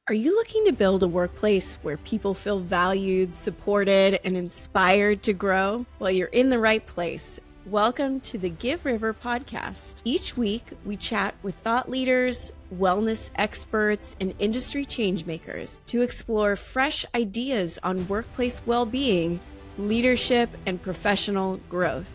Are you looking to build a workplace where people feel valued, supported, and inspired to grow? Well, you're in the right place. Welcome to the Give River podcast. Each week, we chat with thought leaders, wellness experts, and industry changemakers to explore fresh ideas on workplace well-being, leadership, and professional growth.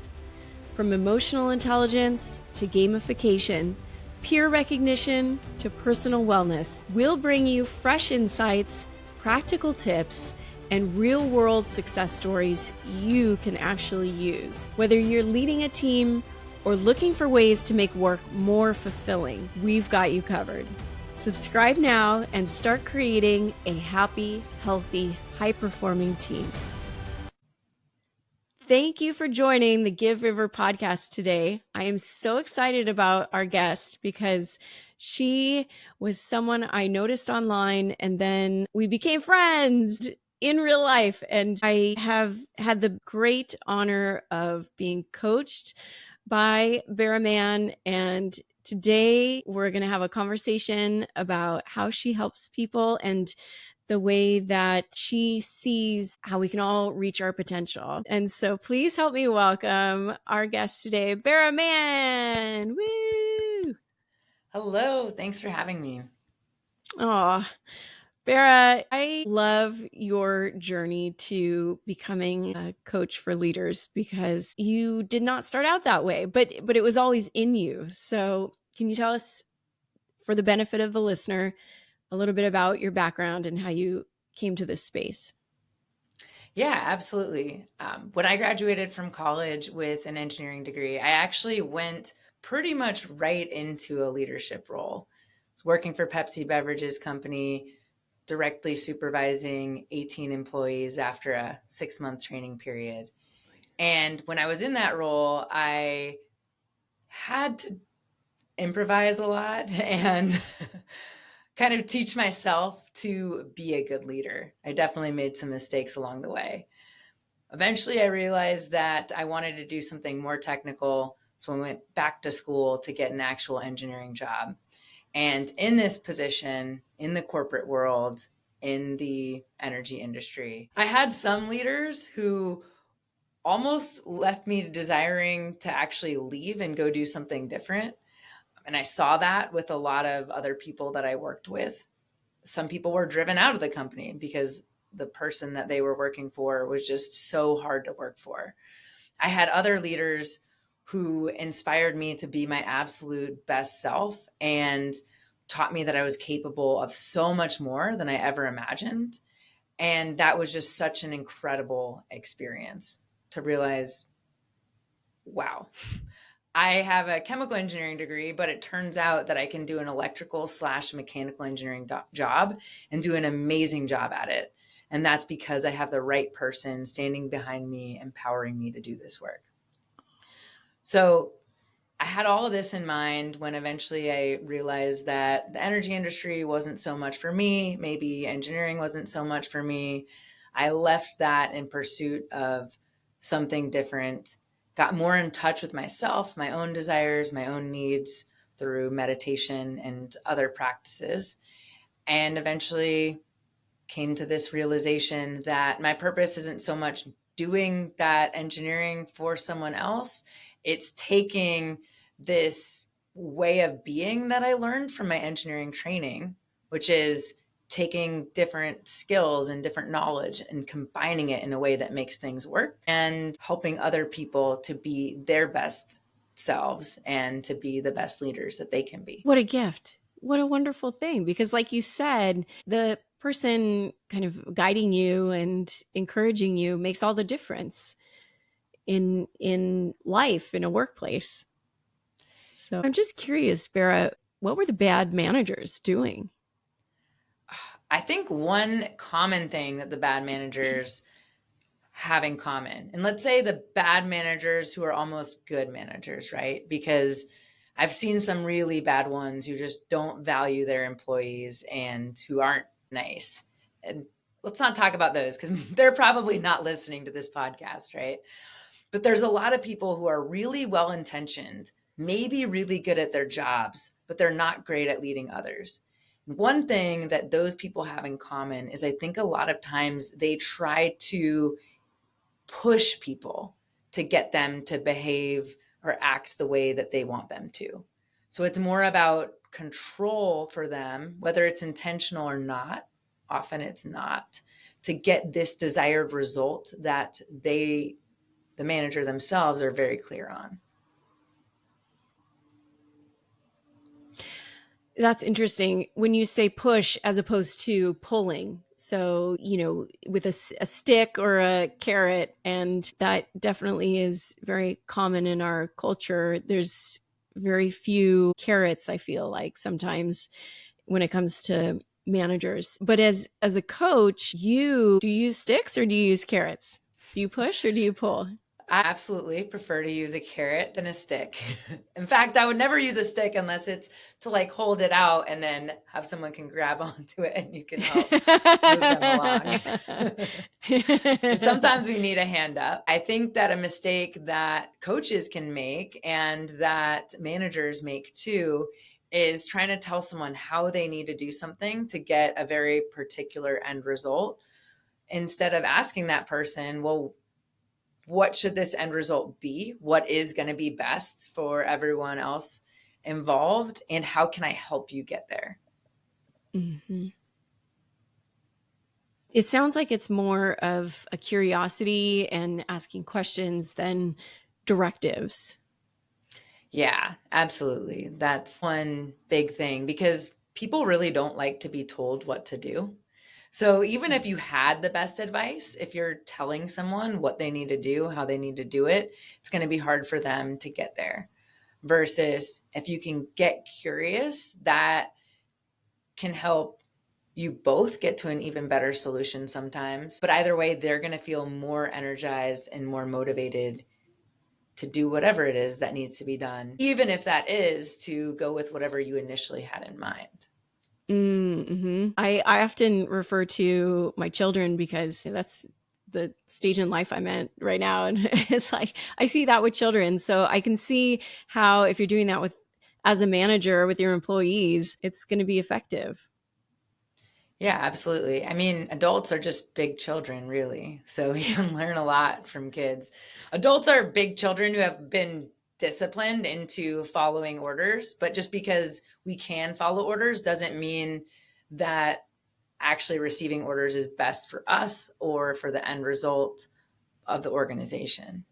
From emotional intelligence to gamification, peer recognition to personal wellness, we'll bring you fresh insights, practical tips, and real-world success stories you can actually use. Whether you're leading a team or looking for ways to make work more fulfilling, we've got you covered. Subscribe now and start creating a happy, healthy, high-performing team. Thank you for joining the Give River podcast today. I am so excited about our guest because she was someone I noticed online and then we became friends in real life. And I have had the great honor of being coached by Bara Mann. And today we're going to have a conversation about how she helps people and the way that she sees how we can all reach our potential. And so please help me welcome our guest today, Bara Mann. Woo! Hello, thanks for having me. Oh, Bara, I love your journey to becoming a coach for leaders because you did not start out that way, but it was always in you. So can you tell us, for the benefit of the listener, a little bit about your background and how you came to this space? Yeah, absolutely. When I graduated from college with an engineering degree, I actually went pretty much right into a leadership role. I was working for Pepsi Beverages Company, directly supervising 18 employees after a 6-month training period. And when I was in that role, I had to improvise a lot and kind of teach myself to be a good leader. I definitely made some mistakes along the way. Eventually, I realized that I wanted to do something more technical. So I went back to school to get an actual engineering job. And in this position, in the corporate world, in the energy industry, I had some leaders who almost left me desiring to actually leave and go do something different. And I saw that with a lot of other people that I worked with. Some people were driven out of the company because the person that they were working for was just so hard to work for. I had other leaders who inspired me to be my absolute best self and taught me that I was capable of so much more than I ever imagined. And that was just such an incredible experience to realize, wow, I have a chemical engineering degree, but it turns out that I can do an electrical/mechanical engineering job and do an amazing job at it. And that's because I have the right person standing behind me, empowering me to do this work. So I had all of this in mind when eventually I realized that the energy industry wasn't so much for me. Maybe engineering wasn't so much for me. I left that in pursuit of something different, got more in touch with myself, my own desires, my own needs through meditation and other practices, and eventually came to this realization that my purpose isn't so much doing that engineering for someone else. It's taking this way of being that I learned from my engineering training, which is taking different skills and different knowledge and combining it in a way that makes things work and helping other people to be their best selves and to be the best leaders that they can be. What a gift. What a wonderful thing. Because like you said, the person kind of guiding you and encouraging you makes all the difference in life, in a workplace. So I'm just curious, Bara, what were the bad managers doing? I think one common thing that the bad managers have in common, and let's say the bad managers who are almost good managers, right? Because I've seen some really bad ones who just don't value their employees and who aren't nice. And let's not talk about those because they're probably not listening to this podcast, right? But there's a lot of people who are really well intentioned, maybe really good at their jobs, but they're not great at leading others. One thing that those people have in common is I think a lot of times they try to push people to get them to behave or act the way that they want them to. So it's more about control for them, whether it's intentional or not. Often it's not, to get this desired result that they, the manager themselves, are very clear on. That's interesting when you say push as opposed to pulling. So, with a stick or a carrot, and that definitely is very common in our culture. There's very few carrots, I feel like sometimes when it comes to managers. But as a coach, do you use sticks or do you use carrots? Do you push or do you pull? I absolutely prefer to use a carrot than a stick. In fact, I would never use a stick unless it's to like hold it out and then have someone can grab onto it and you can help move them along. Sometimes we need a hand up. I think that a mistake that coaches can make and that managers make too is trying to tell someone how they need to do something to get a very particular end result, instead of asking that person, well, what should this end result be? What is going to be best for everyone else involved? And how can I help you get there? Mm-hmm. It sounds like it's more of a curiosity and asking questions than directives. Yeah, absolutely. That's one big thing because people really don't like to be told what to do. So even if you had the best advice, if you're telling someone what they need to do, how they need to do it, it's going to be hard for them to get there. Versus if you can get curious, that can help you both get to an even better solution sometimes. But either way, they're going to feel more energized and more motivated to do whatever it is that needs to be done, even if that is to go with whatever you initially had in mind. Mm-hmm. I often refer to my children because that's the stage in life I'm at right now. And it's like, I see that with children. So I can see how if you're doing that with, as a manager with your employees, it's going to be effective. Yeah, absolutely. I mean, adults are just big children, really. So we can learn a lot from kids. Adults are big children who have been disciplined into following orders. But just because we can follow orders doesn't mean that actually receiving orders is best for us or for the end result of the organization.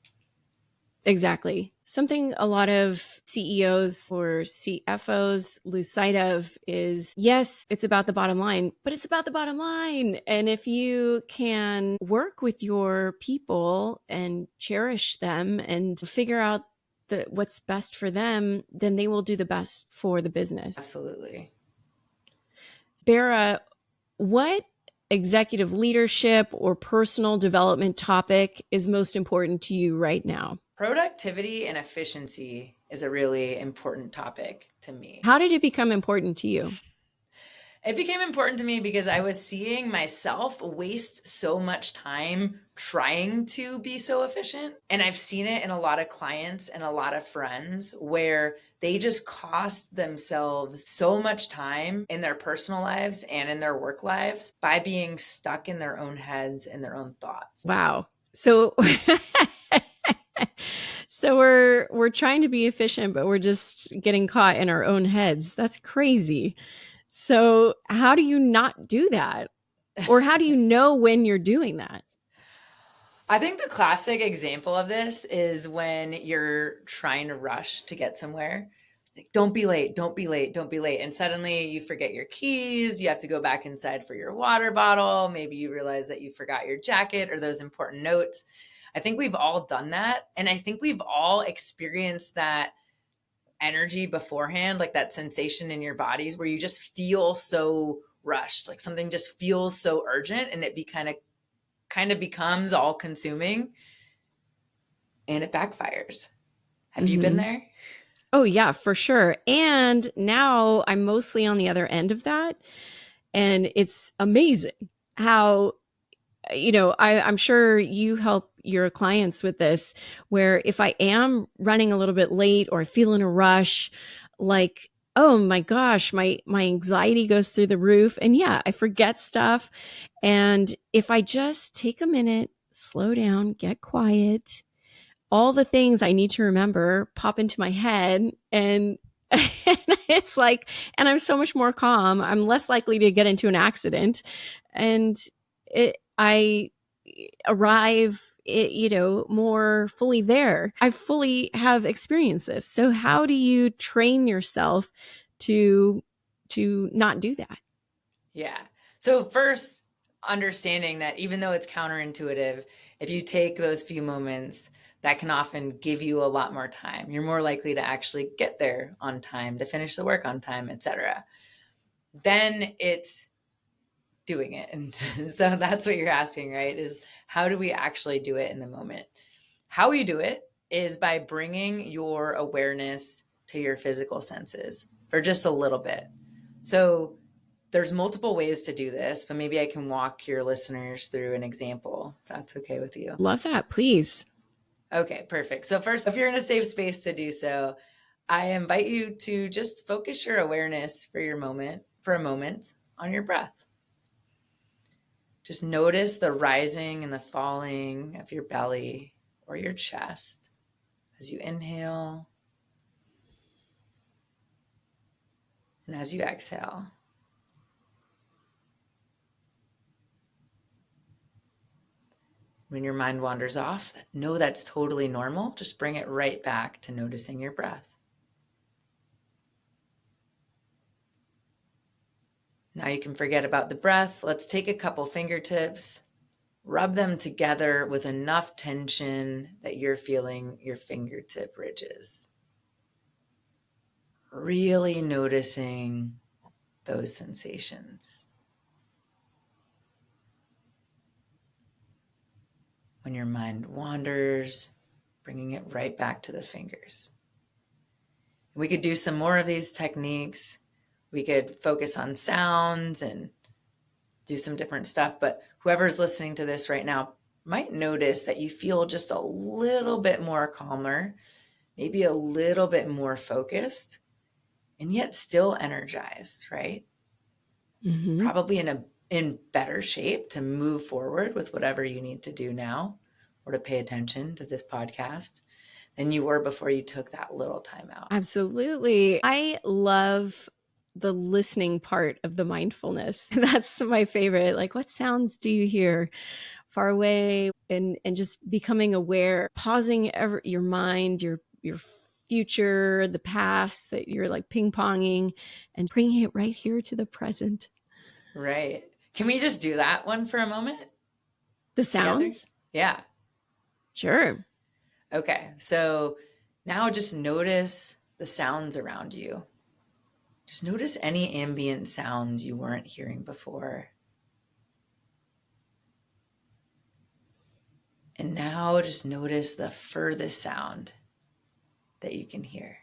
Exactly. Something a lot of CEOs or CFOs lose sight of is, yes, it's about the bottom line, but it's about the bottom line. And if you can work with your people and cherish them and figure out what's best for them, then they will do the best for the business. Absolutely. Bara, what executive leadership or personal development topic is most important to you right now? Productivity and efficiency is a really important topic to me. How did it become important to you? It became important to me because I was seeing myself waste so much time trying to be so efficient. And I've seen it in a lot of clients and a lot of friends where they just cost themselves so much time in their personal lives and in their work lives by being stuck in their own heads and their own thoughts. Wow. So so we're trying to be efficient, but we're just getting caught in our own heads. That's crazy. So how do you not do that? Or how do you know when you're doing that? I think the classic example of this is when you're trying to rush to get somewhere. Like, don't be late, don't be late, don't be late. And suddenly you forget your keys. You have to go back inside for your water bottle. Maybe you realize that you forgot your jacket or those important notes. I think we've all done that. And I think we've all experienced that energy beforehand, like that sensation in your bodies where you just feel so rushed, like something just feels so urgent and it be kind of becomes all consuming and it backfires. Have you been Mm-hmm. there? Oh, yeah, for sure. And now I'm mostly on the other end of that. And it's amazing how, I'm sure you help your clients with this, where if I am running a little bit late or I feel in a rush, like oh my gosh, my anxiety goes through the roof. And yeah, I forget stuff. And if I just take a minute, slow down, get quiet, all the things I need to remember pop into my head, and and it's like, and I'm so much more calm. I'm less likely to get into an accident, and I arrive, more fully there. I fully have experienced this. So how do you train yourself to not do that? Yeah. So first, understanding that even though it's counterintuitive, if you take those few moments, that can often give you a lot more time. You're more likely to actually get there on time, to finish the work on time, etc. Then it's doing it. And so that's what you're asking, right? Is how do we actually do it in the moment? How you do it is by bringing your awareness to your physical senses for just a little bit. So there's multiple ways to do this, but maybe I can walk your listeners through an example, if that's okay with you. Love that, please. Okay, perfect. So first, if you're in a safe space to do so, I invite you to just focus your awareness for a moment on your breath. Just notice the rising and the falling of your belly or your chest as you inhale and as you exhale. When your mind wanders off, know that's totally normal. Just bring it right back to noticing your breath. Now you can forget about the breath. Let's take a couple fingertips, rub them together with enough tension that you're feeling your fingertip ridges. Really noticing those sensations. When your mind wanders, bringing it right back to the fingers. We could do some more of these techniques. We could focus on sounds and do some different stuff. But whoever's listening to this right now might notice that you feel just a little bit more calmer, maybe a little bit more focused, and yet still energized, right? Mm-hmm. Probably in better shape to move forward with whatever you need to do now or to pay attention to this podcast than you were before you took that little time out. Absolutely. I love the listening part of the mindfulness. That's my favorite. Like, what sounds do you hear far away? And just becoming aware, pausing your mind, your future, the past that you're like ping ponging, and bringing it right here to the present. Right. Can we just do that one for a moment The together? sounds? Yeah. Sure. Okay. So now just notice the sounds around you. Just notice any ambient sounds you weren't hearing before. And now just notice the furthest sound that you can hear.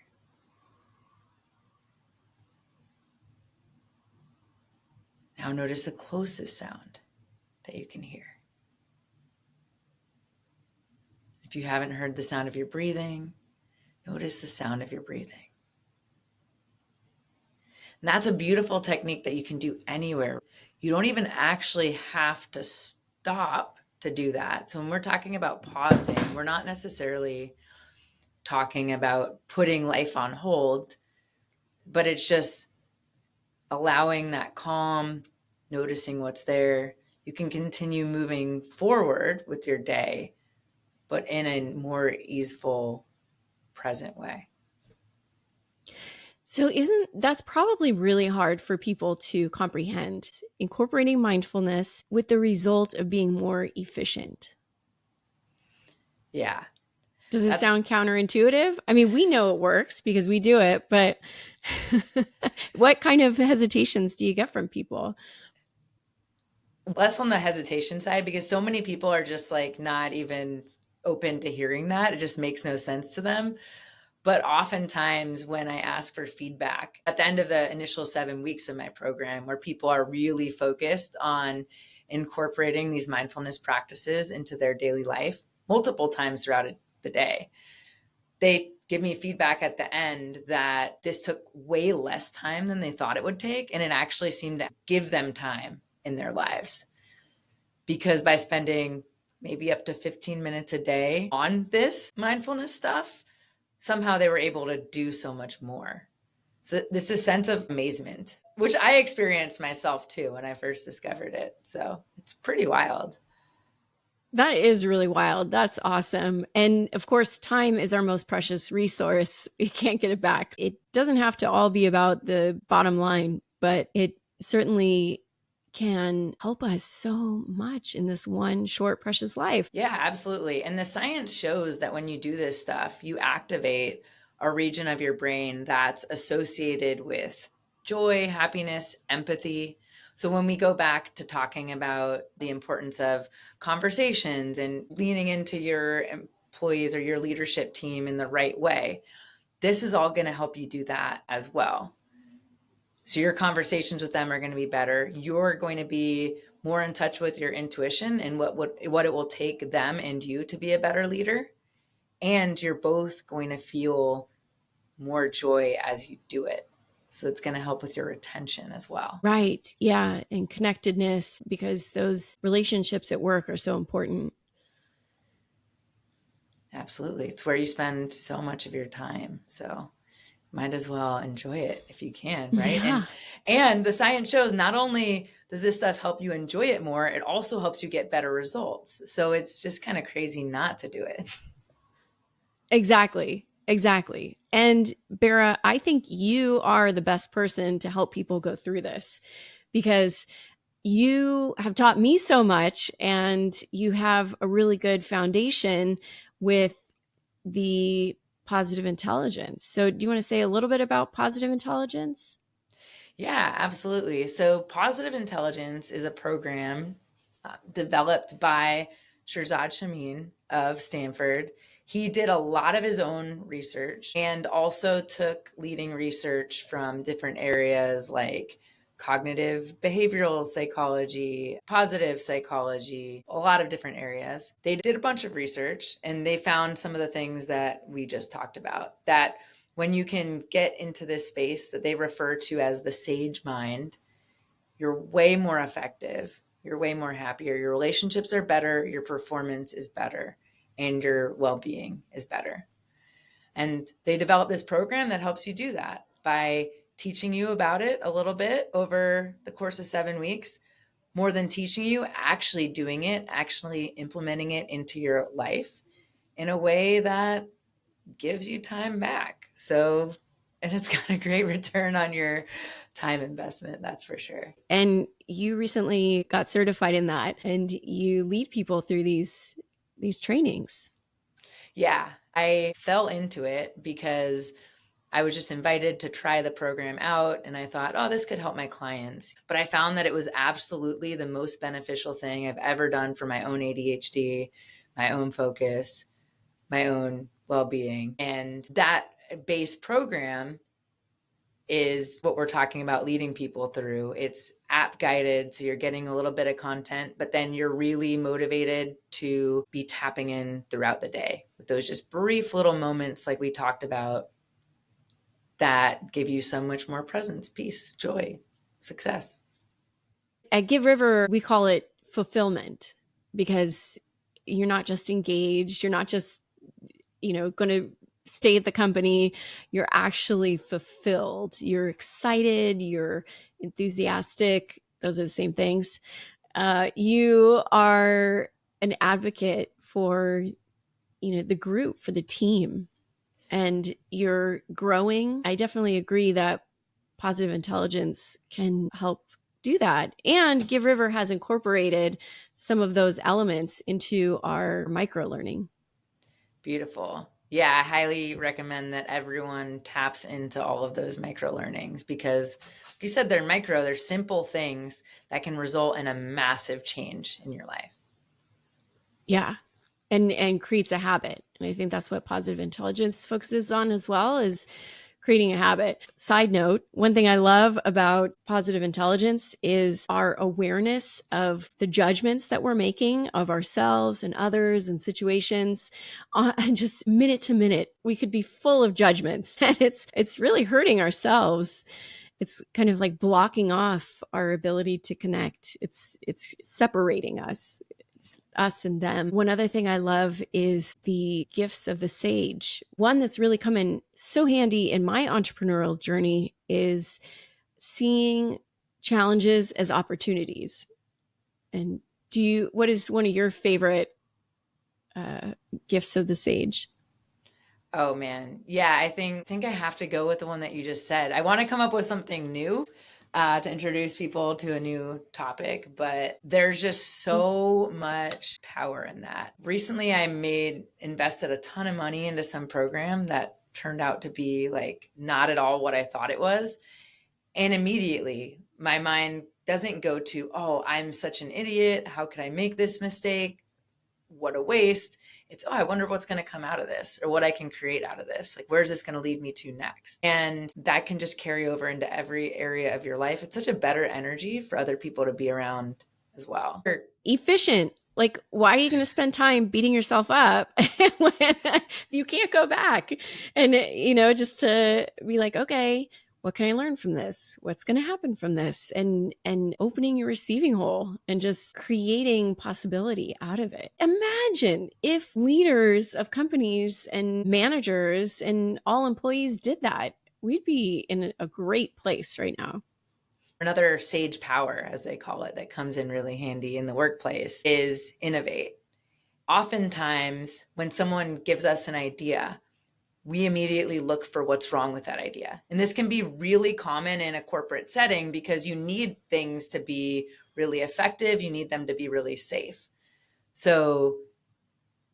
Now notice the closest sound that you can hear. If you haven't heard the sound of your breathing, notice the sound of your breathing. And that's a beautiful technique that you can do anywhere. You don't even actually have to stop to do that. So when we're talking about pausing, we're not necessarily talking about putting life on hold, but it's just allowing that calm, noticing what's there. You can continue moving forward with your day, but in a more easeful, present way. So isn't that's probably really hard for people to comprehend, incorporating mindfulness with the result of being more efficient? Yeah. Does it That's sound counterintuitive? I mean, we know it works because we do it, but what kind of hesitations do you get from people? less on the hesitation side because so many people are just like not even open to hearing that. It just makes no sense to them. But oftentimes, when I ask for feedback at the end of the initial 7 weeks of my program, where people are really focused on incorporating these mindfulness practices into their daily life multiple times throughout the day, they give me feedback at the end that this took way less time than they thought it would take. And it actually seemed to give them time in their lives, because by spending maybe up to 15 minutes a day on this mindfulness stuff, somehow they were able to do so much more. So it's a sense of amazement, which I experienced myself too when I first discovered it. So it's pretty wild. That is really wild. That's awesome. And of course, time is our most precious resource. You can't get it back. It doesn't have to all be about the bottom line, but it certainly can help us so much in this one short, precious life. Yeah, absolutely. And the science shows that when you do this stuff, you activate a region of your brain that's associated with joy, happiness, empathy. So when we go back to talking about the importance of conversations and leaning into your employees or your leadership team in the right way, this is all going to help you do that as well. So your conversations with them are going to be better. You're going to be more in touch with your intuition and what it will take them and you to be a better leader. And you're both going to feel more joy as you do it. So it's going to help with your retention as well. Right. Yeah. And connectedness, because those relationships at work are so important. Absolutely. It's where you spend so much of your time. So might as well enjoy it if you can, right? Yeah. And the science shows not only does this stuff help you enjoy it more, it also helps you get better results. So it's just kind of crazy not to do it. Exactly. Exactly. And Bara, I think you are the best person to help people go through this, because you have taught me so much and you have a really good foundation with the positive intelligence. So, do you want to say a little bit about positive intelligence? Yeah, absolutely. So positive intelligence is a program developed by Shirzad Shamin of Stanford. He did a lot of his own research and also took leading research from different areas like cognitive behavioral psychology, positive psychology, a lot of different areas. They did a bunch of research and they found some of the things that we just talked about, that when you can get into this space that they refer to as the sage mind, you're way more effective, you're way more happier, your relationships are better, your performance is better, and your well-being is better. And they developed this program that helps you do that by teaching you about it a little bit over the course of 7 weeks. More than teaching you, actually doing it, actually implementing it into your life in a way that gives you time back. So, and it's got a great return on your time investment, that's for sure. And you recently got certified in that, and you lead people through these trainings. Yeah, I fell into it because I was just invited to try the program out and I thought, oh, this could help my clients. But I found that it was absolutely the most beneficial thing I've ever done for my own ADHD, my own focus, my own well-being. And that base program is what we're talking about leading people through. It's app guided, so you're getting a little bit of content, but then you're really motivated to be tapping in throughout the day with those just brief little moments like we talked about that give you so much more presence, peace, joy, success. At Give River, we call it fulfillment, because you're not just engaged, you're not just, going to stay at the company, you're actually fulfilled. You're excited, you're enthusiastic. Those are the same things. You are an advocate for, the group, for the team, and you're growing. I definitely agree that positive intelligence can help do that. And Give River has incorporated some of those elements into our micro learning. Beautiful. Yeah, I highly recommend that everyone taps into all of those micro learnings because, like you said, they're micro, they're simple things that can result in a massive change in your life. Yeah. And creates a habit. And I think that's what positive intelligence focuses on as well, is creating a habit. Side note, one thing I love about positive intelligence is our awareness of the judgments that we're making of ourselves and others and situations. Just minute to minute, we could be full of judgments, and it's really hurting ourselves. It's kind of like blocking off our ability to connect. It's separating us. Us and them. One other thing I love is the gifts of the sage. One that's really come in so handy in my entrepreneurial journey is seeing challenges as opportunities. And what is one of your favorite gifts of the sage? Oh man. Yeah, I think I have to go with the one that you just said. I want to come up with something new to introduce people to a new topic, but there's just so much power in that. Recently invested a ton of money into some program that turned out to be like not at all what I thought it was. And immediately my mind doesn't go to, oh, I'm such an idiot. How could I make this mistake? What a waste. It's, oh, I wonder what's going to come out of this or what I can create out of this. Like, where's this going to lead me to next? And that can just carry over into every area of your life. It's such a better energy for other people to be around as well. Efficient. Like, why are you going to spend time beating yourself up when you can't go back? And, just to be like, okay, what can I learn from this? What's going to happen from this? And opening your receiving hole and just creating possibility out of it. Imagine if leaders of companies and managers and all employees did that. We'd be in a great place right now. Another sage power, as they call it, that comes in really handy in the workplace is innovate. Oftentimes, when someone gives us an idea, we immediately look for what's wrong with that idea. And this can be really common in a corporate setting because you need things to be really effective. You need them to be really safe. So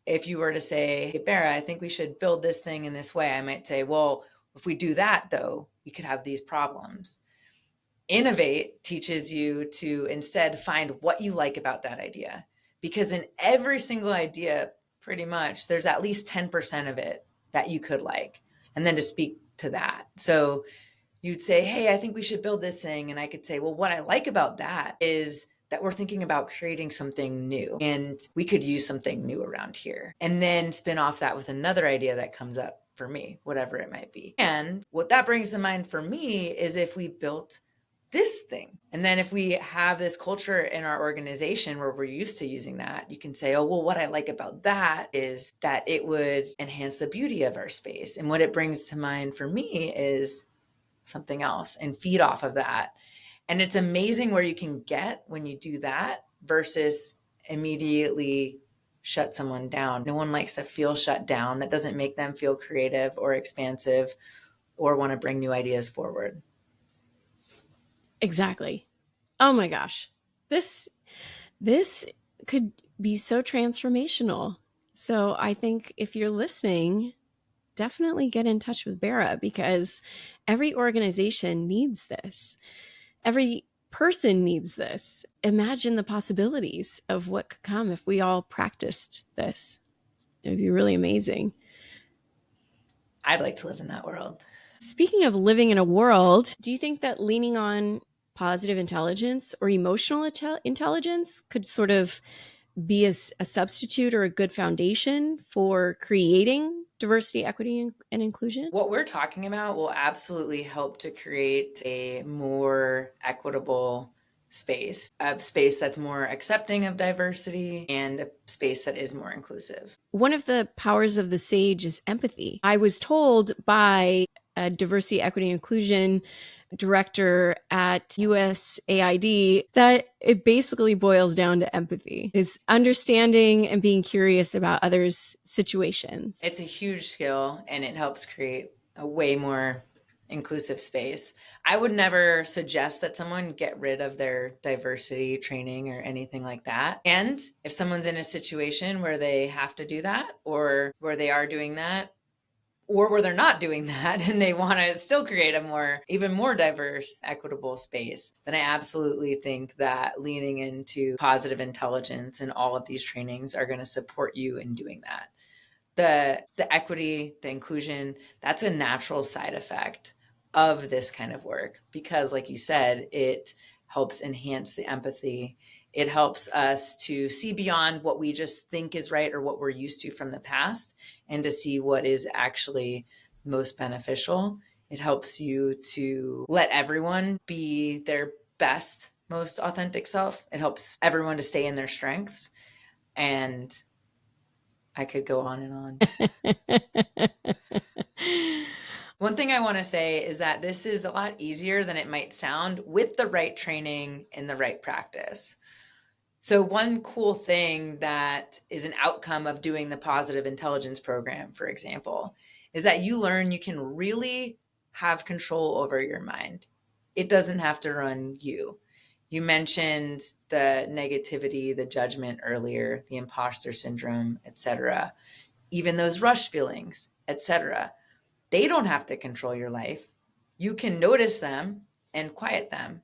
if you were to say, hey, Bara, I think we should build this thing in this way, I might say, well, if we do that, though, we could have these problems. Innovate teaches you to instead find what you like about that idea. Because in every single idea, pretty much, there's at least 10% of it that you could like, and then to speak to that. So you'd say, hey, I think we should build this thing. And I could say, well, what I like about that is that we're thinking about creating something new and we could use something new around here. And then spin off that with another idea that comes up for me, whatever it might be. And what that brings to mind for me is if we built this thing. And then if we have this culture in our organization where we're used to using that, you can say, oh, well, what I like about that is that it would enhance the beauty of our space. And what it brings to mind for me is something else and feed off of that. And it's amazing where you can get when you do that versus immediately shut someone down. No one likes to feel shut down. That doesn't make them feel creative or expansive or want to bring new ideas forward. Exactly. Oh my gosh. This could be so transformational. So I think if you're listening, definitely get in touch with Bara because every organization needs this. Every person needs this. Imagine the possibilities of what could come if we all practiced this. It would be really amazing. I'd like to live in that world. Speaking of living in a world, do you think that leaning on positive intelligence or emotional intelligence could sort of be a substitute or a good foundation for creating diversity, equity, and inclusion? What we're talking about will absolutely help to create a more equitable space, a space that's more accepting of diversity and a space that is more inclusive. One of the powers of the sage is empathy. I was told by a diversity, equity, and inclusion director at USAID that it basically boils down to empathy. It's understanding and being curious about others' situations. It's a huge skill and it helps create a way more inclusive space. I would never suggest that someone get rid of their diversity training or anything like that. And if someone's in a situation where they have to do that or where they are doing that, or where they're not doing that and they want to still create a even more diverse, equitable space, then I absolutely think that leaning into positive intelligence and all of these trainings are going to support you in doing that. The equity, the inclusion, that's a natural side effect of this kind of work because, like you said, it helps enhance the empathy. It helps us to see beyond what we just think is right or what we're used to from the past and to see what is actually most beneficial. It helps you to let everyone be their best, most authentic self. It helps everyone to stay in their strengths. And I could go on and on. One thing I want to say is that this is a lot easier than it might sound with the right training and the right practice. So one cool thing that is an outcome of doing the positive intelligence program, for example, is that you learn you can really have control over your mind. It doesn't have to run you. You mentioned the negativity, the judgment earlier, the imposter syndrome, etc. Even those rush feelings, etc. They don't have to control your life. You can notice them and quiet them.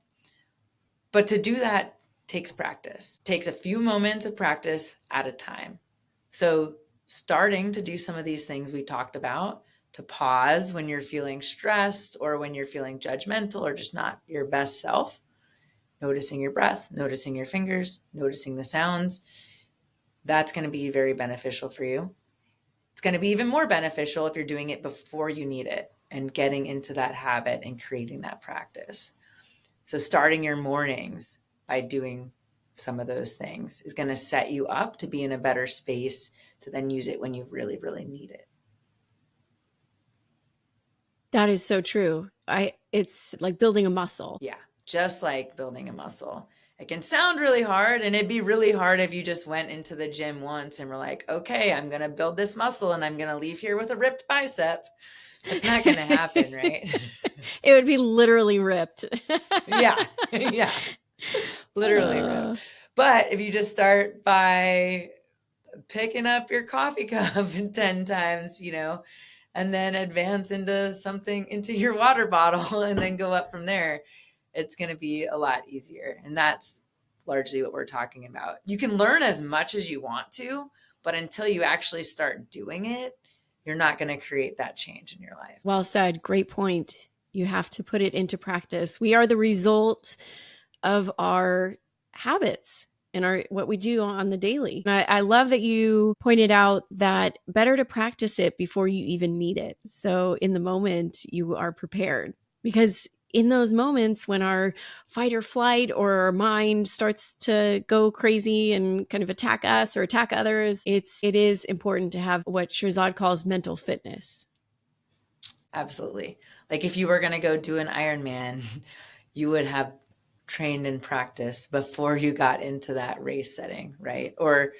But to do that takes practice. It takes a few moments of practice at a time. So starting to do some of these things we talked about, to pause when you're feeling stressed or when you're feeling judgmental or just not your best self, noticing your breath, noticing your fingers, noticing the sounds, that's going to be very beneficial for you. It's going to be even more beneficial if you're doing it before you need it and getting into that habit and creating that practice. So starting your mornings by doing some of those things is going to set you up to be in a better space to then use it when you really, really need it. That is so true. It's like building a muscle. Yeah, just like building a muscle. It can sound really hard, and it'd be really hard if you just went into the gym once and were like, okay, I'm going to build this muscle and I'm going to leave here with a ripped bicep. It's not going to happen, right? It would be literally ripped. Yeah. Literally ripped. But if you just start by picking up your coffee cup 10 times, and then advance into something, into your water bottle, and then go up from there, it's going to be a lot easier. And that's largely what we're talking about. You can learn as much as you want to, but until you actually start doing it, you're not going to create that change in your life. Well said. Great point. You have to put it into practice. We are the result of our habits and what we do on the daily. And I love that you pointed out that better to practice it before you even need it. So in the moment, you are prepared, because in those moments when our fight or flight or our mind starts to go crazy and kind of attack us or attack others, it is important to have what Shirzad calls mental fitness. Absolutely. Like if you were going to go do an Ironman, you would have trained and practiced before you got into that race setting, right? Or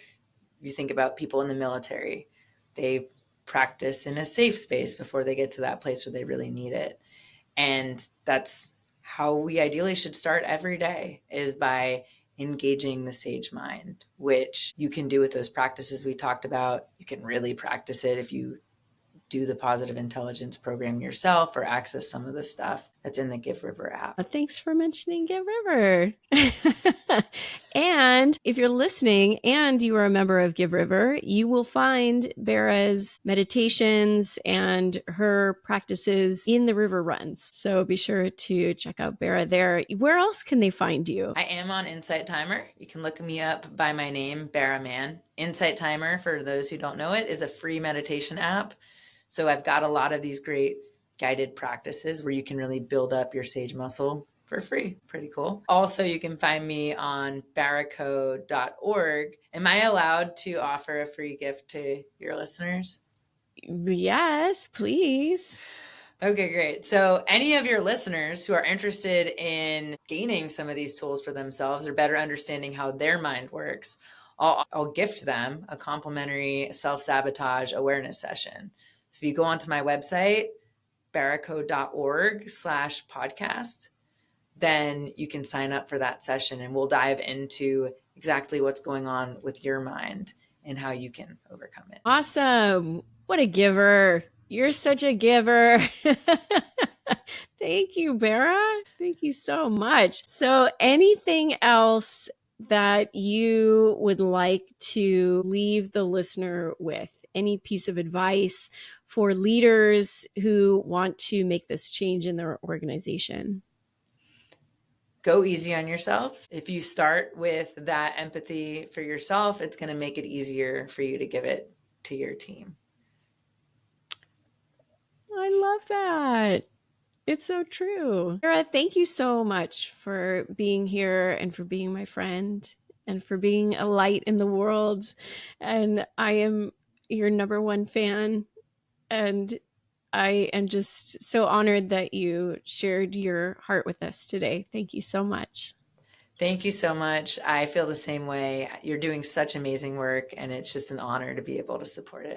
you think about people in the military, they practice in a safe space before they get to that place where they really need it. And that's how we ideally should start every day, is by engaging the sage mind, which you can do with those practices we talked about. You can really practice it if you do the positive intelligence program yourself or access some of the stuff that's in the Give River app. Thanks for mentioning Give River. And if you're listening and you are a member of Give River, you will find Bara's meditations and her practices in the river runs. So be sure to check out Bara there. Where else can they find you? I am on Insight Timer. You can look me up by my name, Bara Mann. Insight Timer, for those who don't know it, is a free meditation app. So I've got a lot of these great guided practices where you can really build up your sage muscle for free. Pretty cool. Also, you can find me on baraco.org. Am I allowed to offer a free gift to your listeners? Yes, please. Okay, great. So any of your listeners who are interested in gaining some of these tools for themselves or better understanding how their mind works, I'll gift them a complimentary self-sabotage awareness session. So if you go onto my website, baraco.org/podcast, then you can sign up for that session and we'll dive into exactly what's going on with your mind and how you can overcome it. Awesome. What a giver. You're such a giver. Thank you, Bara. Thank you so much. So anything else that you would like to leave the listener with? any piece of advice for leaders who want to make this change in their organization? Go easy on yourselves. If you start with that empathy for yourself, it's going to make it easier for you to give it to your team. I love that. It's so true. Bara, thank you so much for being here and for being my friend and for being a light in the world. And I am your number one fan. And I am just so honored that you shared your heart with us today. Thank you so much. Thank you so much. I feel the same way. You're doing such amazing work, and it's just an honor to be able to support it.